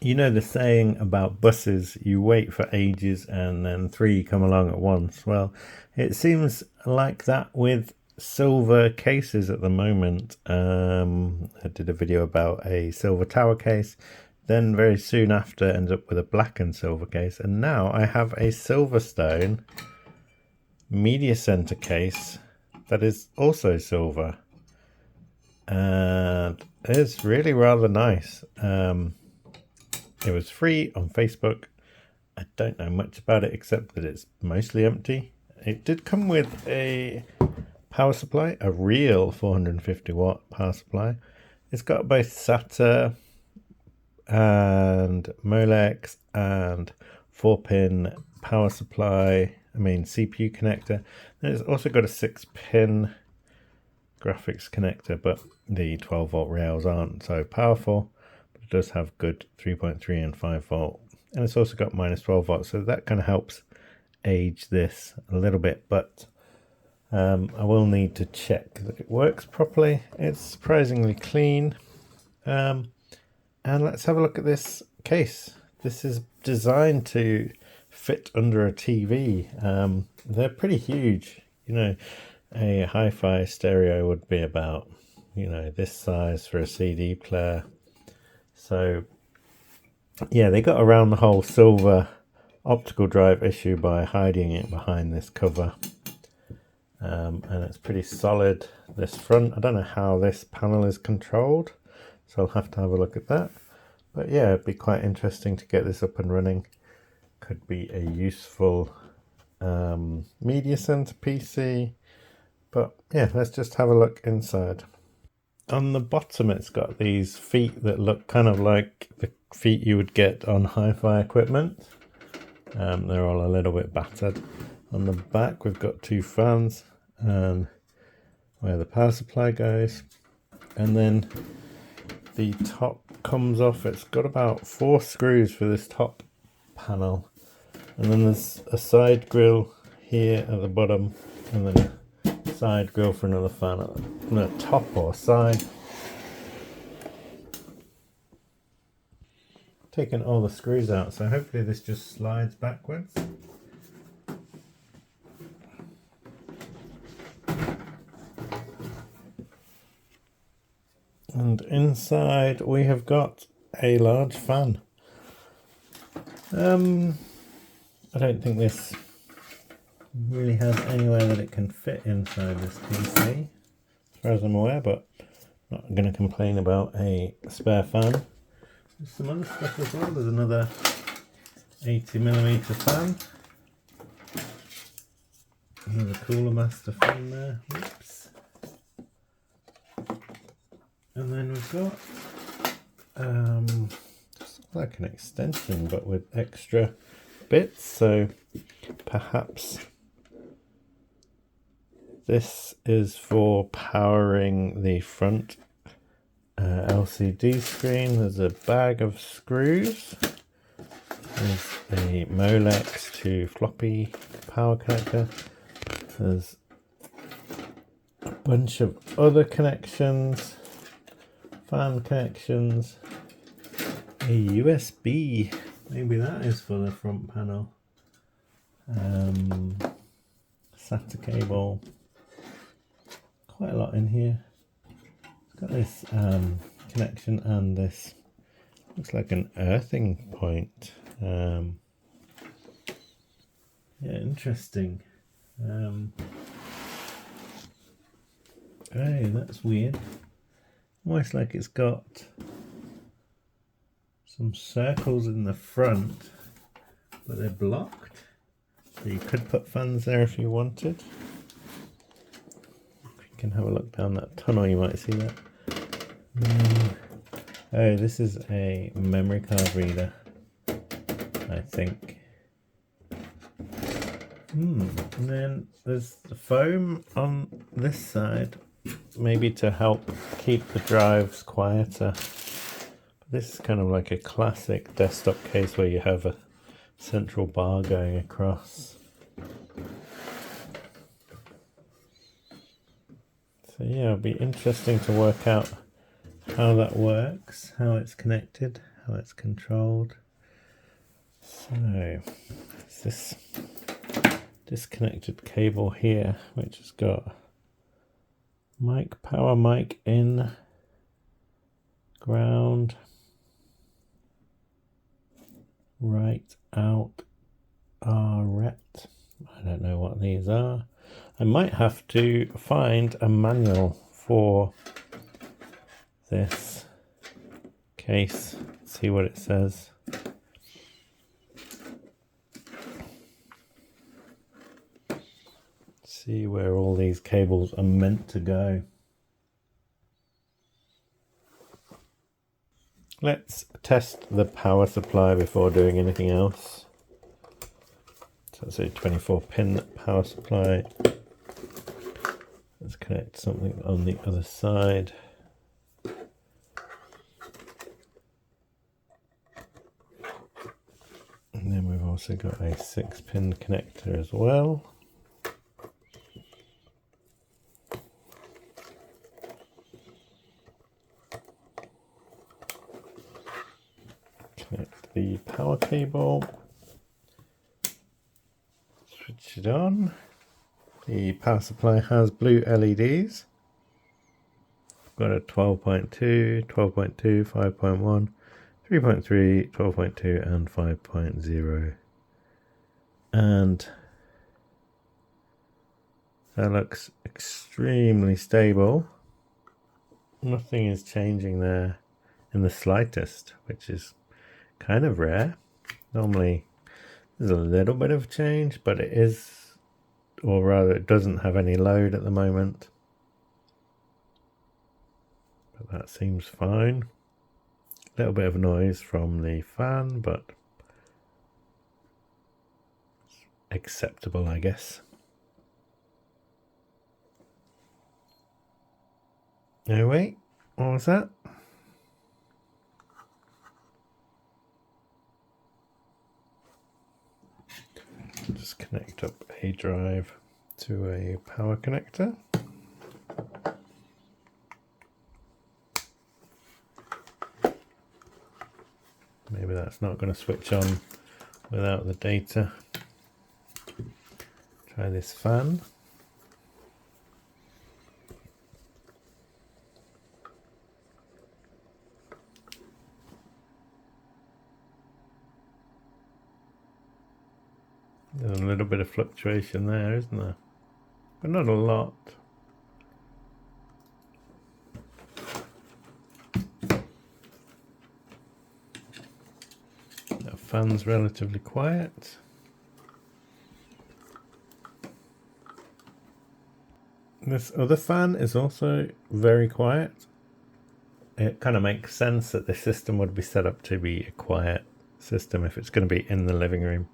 You know the saying about buses, you wait for ages and then three come along at once. Well, it seems like that with silver cases at the moment. I did a video about a silver tower case, then very soon after ended up with a black and silver case, and now I have a Silverstone Media Centre case that is also silver, and it's really rather nice. It was free on Facebook. I don't know much about it except that it's mostly empty. It did come with a power supply, a real 450 watt power supply. It's got both SATA and Molex and 4-pin power supply, CPU connector. And it's also got a 6-pin graphics connector, but the 12 volt rails aren't so powerful. It does have good 3.3 and 5 volt, and it's also got minus 12 volts, so that kind of helps age this a little bit, but I will need to check that it works properly. It's surprisingly clean, and let's have a look at this case. This is designed to fit under a TV. They're pretty huge. You know, a hi-fi stereo would be about, this size for a CD player. So yeah, they got around the whole silver optical drive issue by hiding it behind this cover. And it's pretty solid, this front. I don't know how this panel is controlled, so I'll have to have a look at that. But yeah, it'd be quite interesting to get this up and running. Could be a useful media center PC. But yeah, let's just have a look inside. On the bottom, it's got these feet that look kind of like the feet you would get on hi-fi equipment. They're all a little bit battered. On the back, we've got two fans and where the power supply goes. And then the top comes off. It's got about 4 screws for this top panel. And then there's a side grill here at the bottom, and then a side grill for another fan on the top or side. Taking all the screws out, so hopefully this just slides backwards. And inside we have got a large fan. I don't think this really has anywhere that it can fit inside this PC, as far as I'm aware, but I'm not going to complain about a spare fan. There's some other stuff as well. There's another 80mm fan. Another Cooler Master fan there. Whoops. And then we've got like an extension, but with extra bits. So perhaps this is for powering the front LCD screen. There's a bag of screws. There's a Molex to floppy power connector. There's a bunch of other connections, fan connections, a USB, maybe that is for the front panel, SATA cable, quite a lot in here. It's got this connection and this looks like an earthing point. Yeah, interesting. Hey, that's weird. Almost like it's got some circles in the front, but they're blocked. So you could put fans there if you wanted. If you can have a look down that tunnel, you might see that. Oh, this is a memory card reader, I think. And then there's the foam on this side, maybe to help keep the drives quieter. But this is kind of like a classic desktop case where you have a central bar going across. So yeah, it'll be interesting to work out how that works, how it's connected, how it's controlled. So it's this disconnected cable here, which has got power mic in, ground, right out, ret. I don't know what these are. I might have to find a manual for this case, see what it says. See where all these cables are meant to go. Let's test the power supply before doing anything else. So it's a 24-pin power supply. Let's connect something on the other side. And then we've also got a 6-pin connector as well. Connect the power cable. Switch it on. The power supply has blue LEDs. Got a 12.2, 12.2, 5.1, 3.3, 12.2 and 5.0. And that looks extremely stable. Nothing is changing there in the slightest, which is kind of rare. Normally there's a little bit of change, but it is, or rather it doesn't have any load at the moment. But that seems fine. A little bit of noise from the fan, but acceptable, I guess. Oh wait, what was that? Just connect up a drive to a power connector. Maybe that's not going to switch on without the data. Try this fan. There's a little bit of fluctuation there, isn't there? But not a lot. The fan's relatively quiet. This other fan is also very quiet. It kind of makes sense that the system would be set up to be a quiet system if it's going to be in the living room.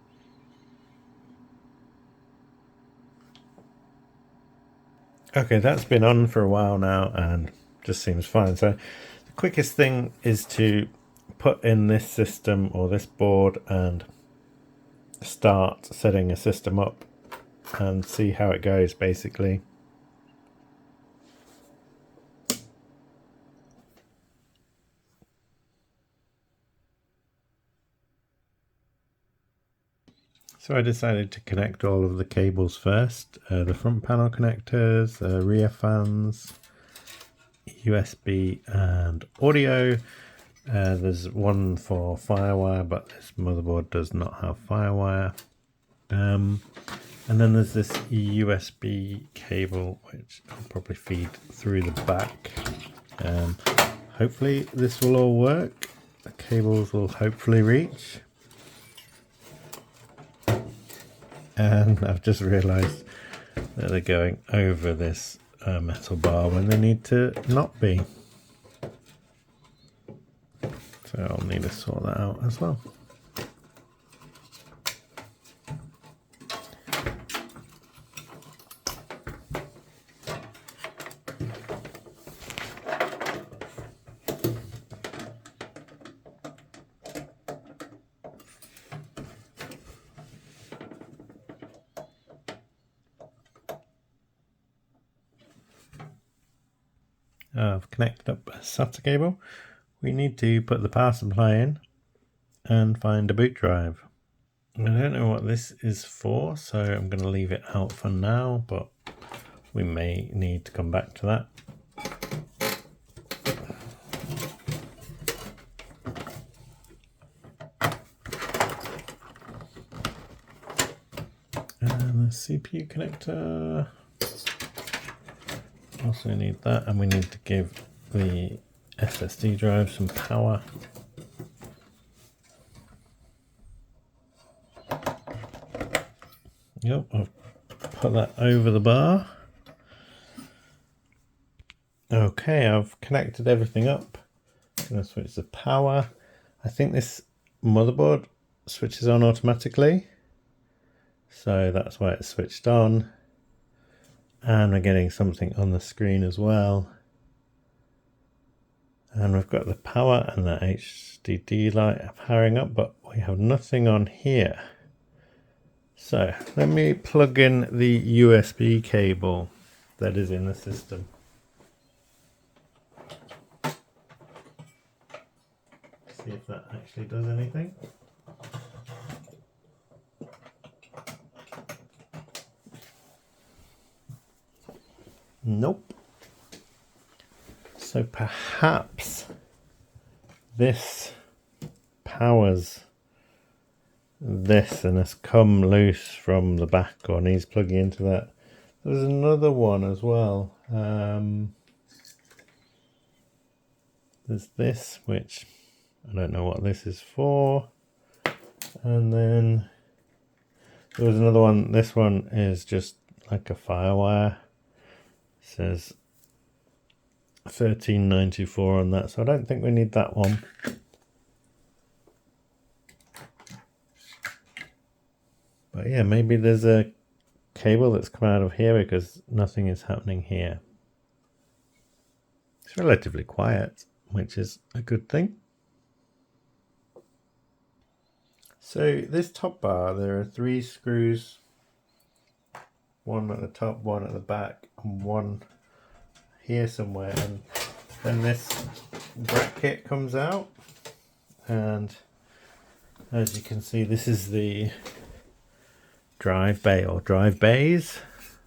Okay, that's been on for a while now and just seems fine. So the quickest thing is to put in this system or this board and start setting a system up and see how it goes, basically. So I decided to connect all of the cables first, the front panel connectors, rear fans, USB and audio. There's one for Firewire, but this motherboard does not have Firewire. And then there's this USB cable, which I'll probably feed through the back. Hopefully this will all work. The cables will hopefully reach. And I've just realised that they're going over this metal bar when they need to not be. So I'll need to sort that out as well. I've connected up a SATA cable. We need to put the power supply in, and find a boot drive. I don't know what this is for, so I'm going to leave it out for now, but we may need to come back to that. And the CPU connector. Also need that, and we need to give the SSD drive some power. Yep, I've put that over the bar. Okay, I've connected everything up. I'm going to switch the power. I think this motherboard switches on automatically, so that's why it's switched on. And we're getting something on the screen as well. And we've got the power and the HDD light powering up, but we have nothing on here. So let me plug in the USB cable that is in the system. See if that actually does anything. Nope. So perhaps this powers this and has come loose from the back or needs plugging into that. There's another one as well. There's this, which I don't know what this is for. And then there was another one. This one is just like a firewire. It says 1394 on that, so I don't think we need that one. But yeah, maybe there's a cable that's come out of here because nothing is happening here. It's relatively quiet, which is a good thing. So this top bar, there are 3 screws, one at the top, one at the back, and one here somewhere, and then this bracket comes out, and as you can see, this is the drive bay or drive bays.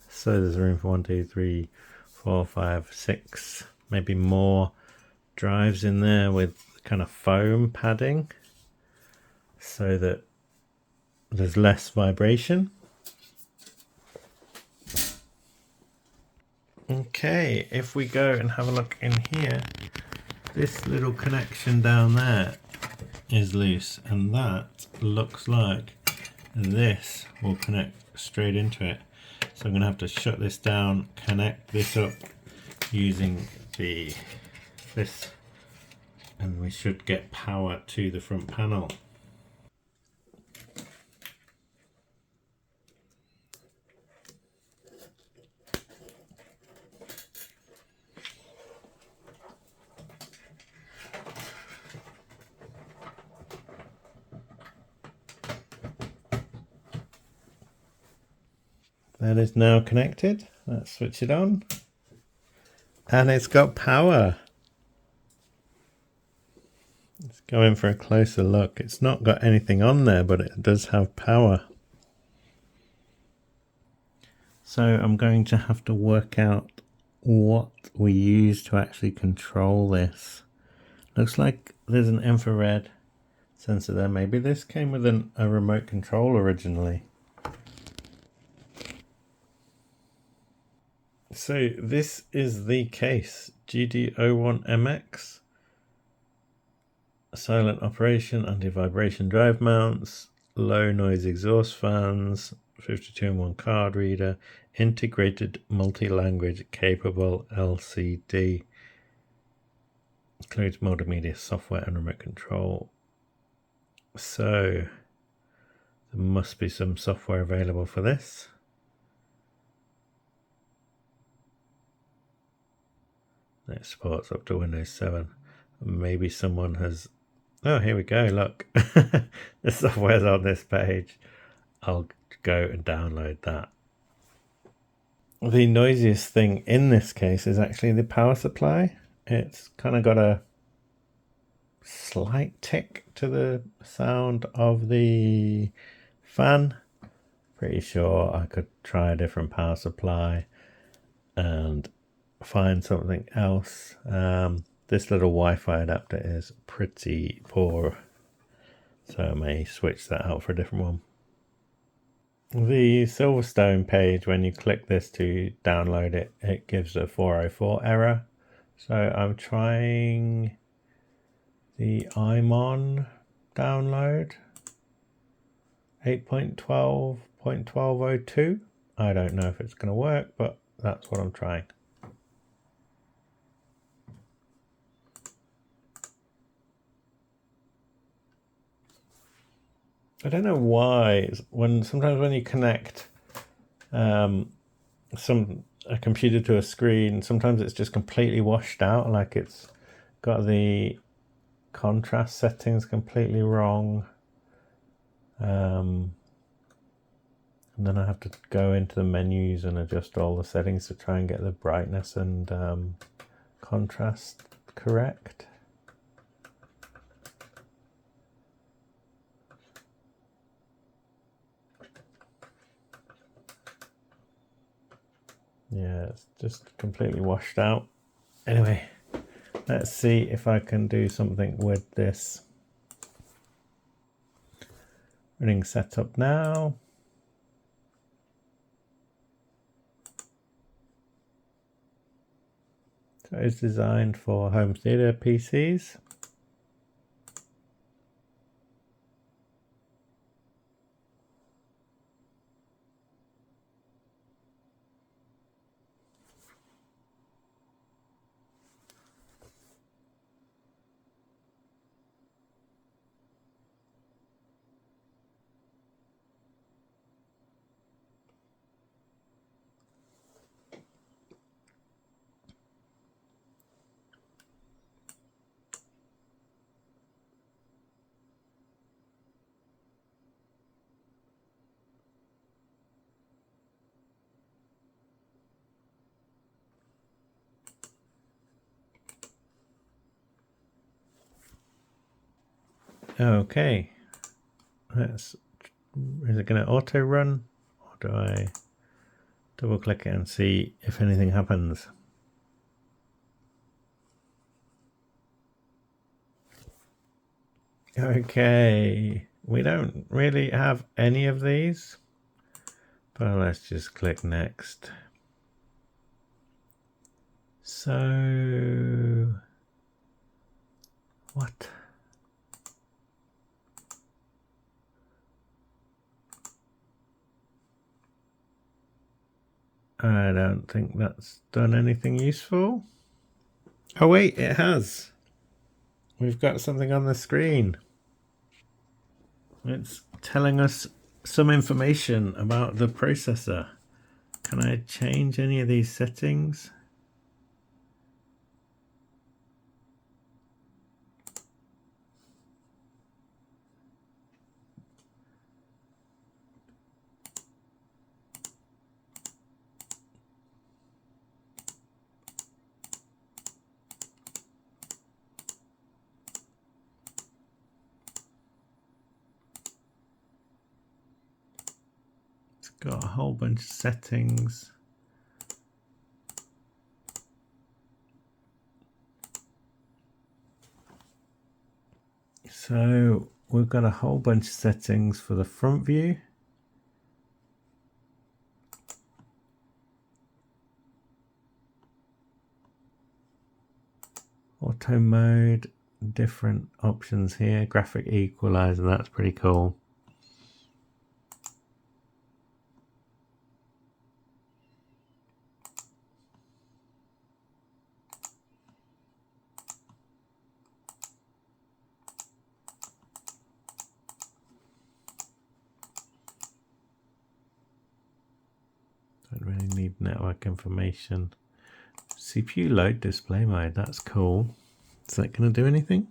So there's room for 1, 2, 3, 4, 5, 6, maybe more drives in there with kind of foam padding so that there's less vibration. Okay, if we go and have a look in here, this little connection down there is loose, and that looks like this will connect straight into it. So I'm going to have to shut this down, connect this up using this, and we should get power to the front panel. That is now connected. Let's switch it on. And it's got power. Let's go in for a closer look. It's not got anything on there, but it does have power. So I'm going to have to work out what we use to actually control this. Looks like there's an infrared sensor there. Maybe this came with a remote control originally. So this is the case, GD01MX, silent operation, anti-vibration drive mounts, low noise exhaust fans, 52-in-1 card reader, integrated multi-language capable LCD, includes multimedia software and remote control. So there must be some software available for this. It supports up to Windows 7. Maybe someone has... Oh, here we go, look. The software's on this page. I'll go and download that. The noisiest thing in this case is actually the power supply. It's kind of got a slight tick to the sound of the fan. Pretty sure I could try a different power supply and find something else. This little Wi-Fi adapter is pretty poor, so I may switch that out for a different one. The Silverstone page, when you click this to download it, it gives a 404 error. So I'm trying the IMON download 8.12.1202. I don't know if it's going to work, but that's what I'm trying. I don't know why sometimes when you connect a computer to a screen, sometimes it's just completely washed out, like it's got the contrast settings completely wrong. And then I have to go into the menus and adjust all the settings to try and get the brightness and contrast correct. Yeah, it's just completely washed out. Anyway, let's see if I can do something with this. Running setup now. So it's designed for home theater PCs. Okay, is it going to auto run, or do I double click it and see if anything happens? Okay, we don't really have any of these, but let's just click next. So what? I don't think that's done anything useful. Oh wait, it has. We've got something on the screen. It's telling us some information about the processor. Can I change any of these settings? It's got a whole bunch of settings. So we've got a whole bunch of settings for the front view. Auto mode, different options here. Graphic equalizer, that's pretty cool. Don't really need network information. CPU load display mode, that's cool. Is that going to do anything?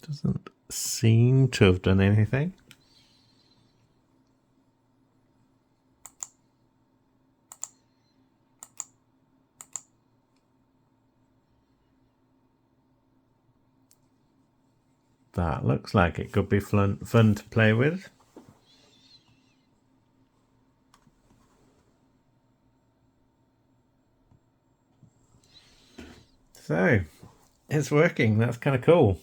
Doesn't seem to have done anything. that looks like it could be fun to play with. So it's working. That's kind of cool.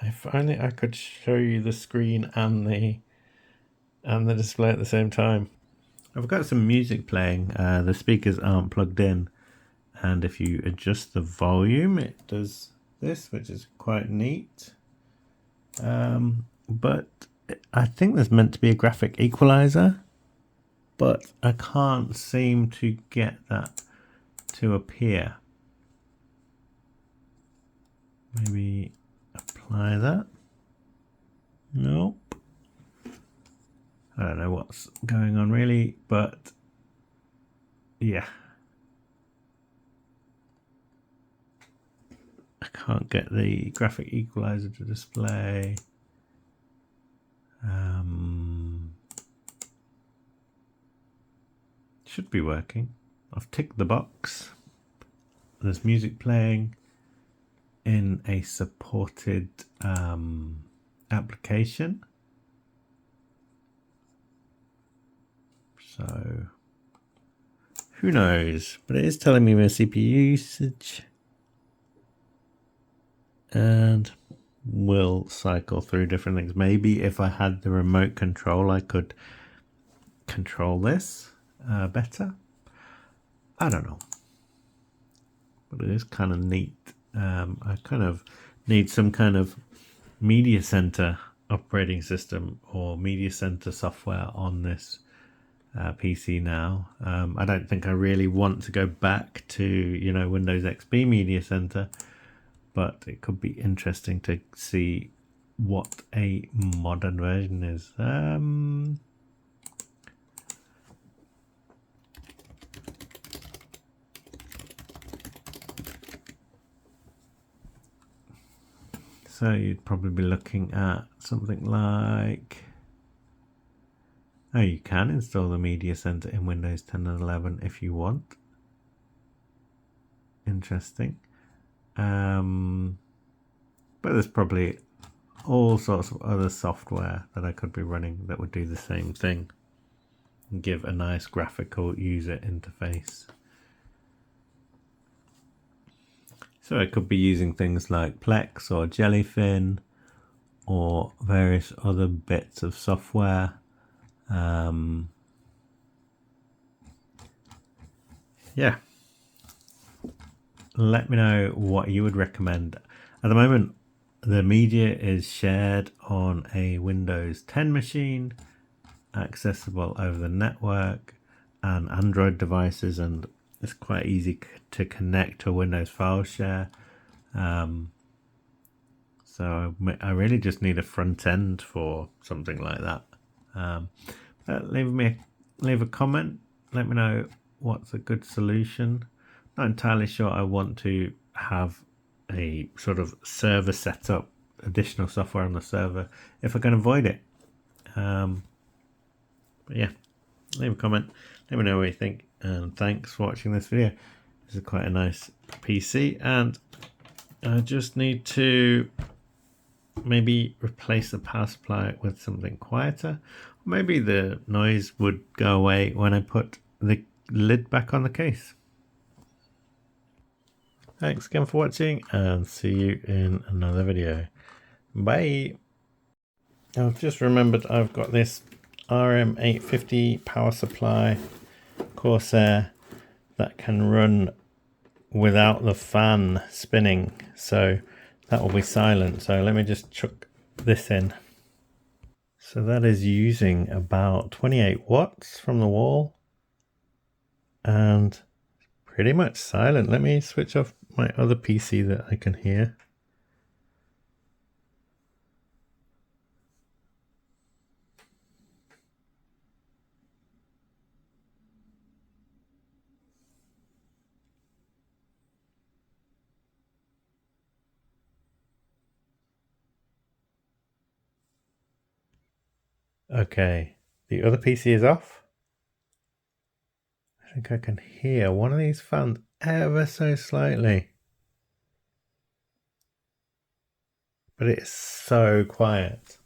If only I could show you the screen and the display at the same time. I've got some music playing. The speakers aren't plugged in, and if you adjust the volume, it does this, which is quite neat. But I think there's meant to be a graphic equalizer, but I can't seem to get that to appear. Maybe apply that. Nope. I don't know what's going on really, but yeah. I can't get the graphic equalizer to display. Should be working. I've ticked the box. There's music playing in a supported application. So who knows? But it is telling me my CPU usage. And we'll cycle through different things. Maybe if I had the remote control, I could control this better. I don't know. But it is kind of neat. I kind of need some kind of media center operating system or media center software on this PC now. I don't think I really want to go back to, you know, Windows XP Media Center, but it could be interesting to see what a modern version is. So you'd probably be looking at something like, oh, you can install the Media Center in Windows 10 and 11 if you want. Interesting. But there's probably all sorts of other software that I could be running that would do the same thing and give a nice graphical user interface. So I could be using things like Plex or Jellyfin or various other bits of software. Yeah. Let me know what you would recommend. At the moment, the media is shared on a Windows 10 machine, accessible over the network and Android devices, and it's quite easy to connect to a Windows file share. So I really just need a front end for something like that. Leave a comment. Let me know what's a good solution. Not entirely sure I want to have a sort of server setup, additional software on the server if I can avoid it. But yeah, leave a comment. Let me know what you think. And thanks for watching this video. This is quite a nice PC, and I just need to maybe replace the power supply with something quieter. Maybe the noise would go away when I put the lid back on the case. Thanks again for watching, and see you in another video. Bye. I've just remembered I've got this RM850 power supply Corsair that can run without the fan spinning, so that will be silent. So let me just chuck this in. So that is using about 28 watts from the wall and pretty much silent. Let me switch off my other PC that I can hear. Okay, the other PC is off. I think I can hear one of these fans ever so slightly. but it is so quiet.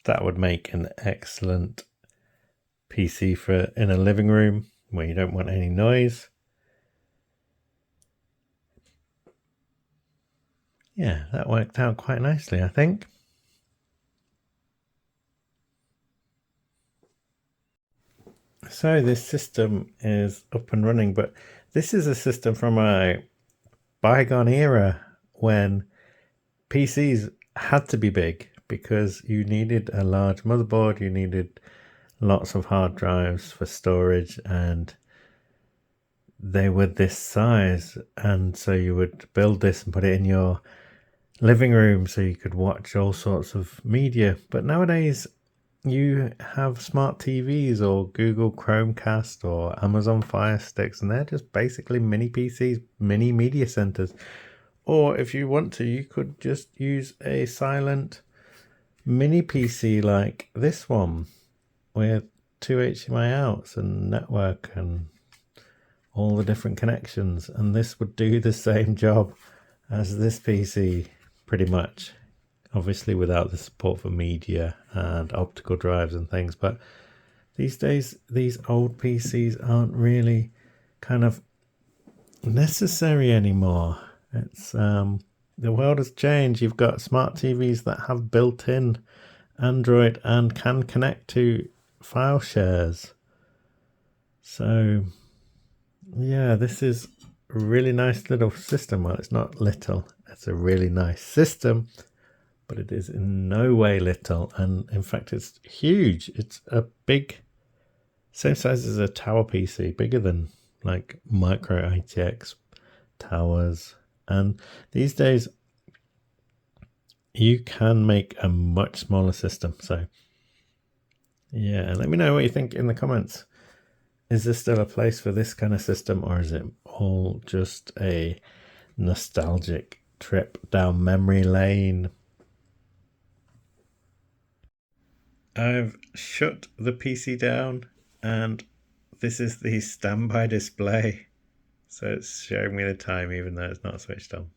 That would make an excellent PC for in a living room where you don't want any noise. Yeah, that worked out quite nicely, I think. So this system is up and running, but this is a system from a bygone era when PCs had to be big because you needed a large motherboard, you needed lots of hard drives for storage, and they were this size, and so you would build this and put it in your living room so you could watch all sorts of media. But nowadays you have smart TVs or Google Chromecast or Amazon Fire Sticks, and they're just basically mini PCs, mini media centers. Or if you want to, you could just use a silent mini PC like this one with 2 HDMI outs and network and all the different connections, and this would do the same job as this PC pretty much, obviously without the support for media and optical drives and things. But these days these old PCs aren't really kind of necessary anymore. It's the world has changed. You've got smart TVs that have built-in Android and can connect to file shares. So yeah, this is a really nice little system. Well, it's not little, it's a really nice system, but it is in no way little, and in fact it's huge. It's a big, same size as a tower PC, bigger than like micro ITX towers. And these days you can make a much smaller system. So yeah, let me know what you think in the comments. Is there still a place for this kind of system, or is it all just a nostalgic trip down memory lane? I've shut the PC down, and this is the standby display. So it's showing me the time even though it's not switched on.